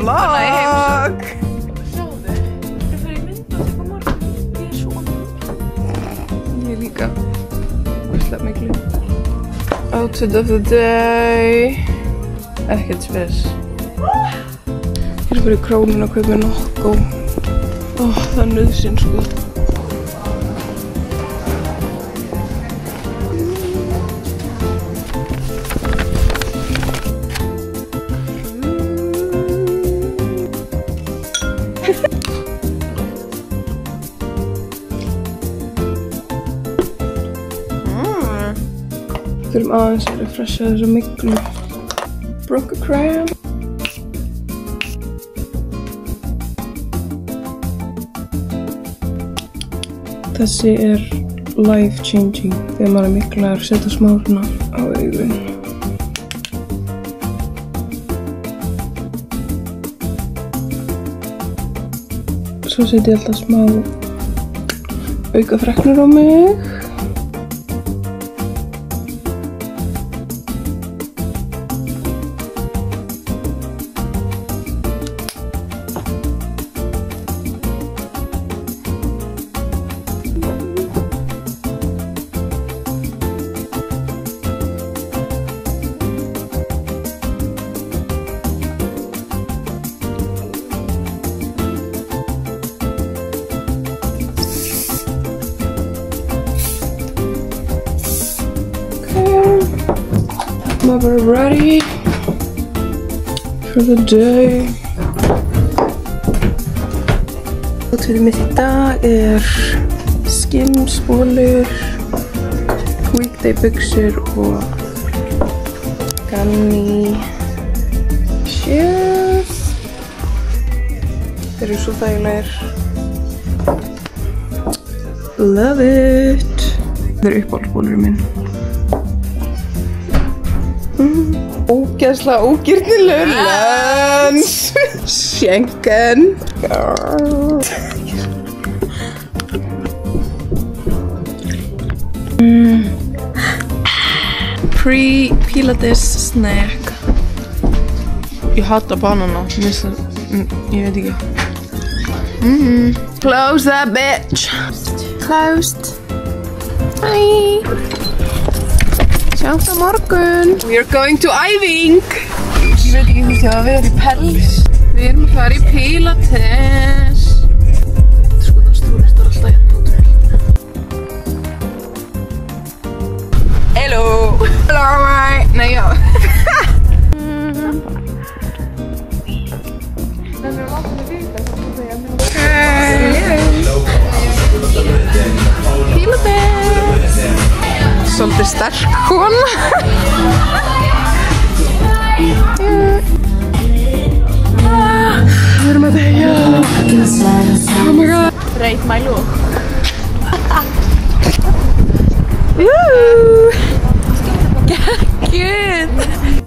vlog. Sjáðu, ég fer í mynda og tekur morgun. Ég svona Ég líka. Veistlega miklu. Outfit of the day. Ekkert spes. Ég er bara í Krónuna að kaupa Nokko. Það er nauðsyn sko. Þurfum aðeins að refresha þessu miklu. Broca crab. Þessi er life changing þegar maður er miklar að setja smá svona á augun. Svo setja ég alltaf smá auka freknur á mig. We're ready for the day. Outfitið mitt í dag er Skims bólur, weekday buxur og Ganni shoes. Þeir eru svo þægilegir. Love it. Þeir eru uppáhaldsbólurinn minn. Ógeðslega ógirnilegur lens. Schenken. Pre-pilates snack. Ég hata banana. Ég veit ekki. Close that bitch. Closed. Bye. Sjáumst á morgun. We are going to Æving. Ég veit ekki hvort ég að vera í pels. Við erum að fara í pilates. Sko það stúristar alltaf hérna út. Hello. Hello. Nei, já. Pilates. Svolítið sterk kona. Við erum að deyja. Oh my god. Rate my look. Good.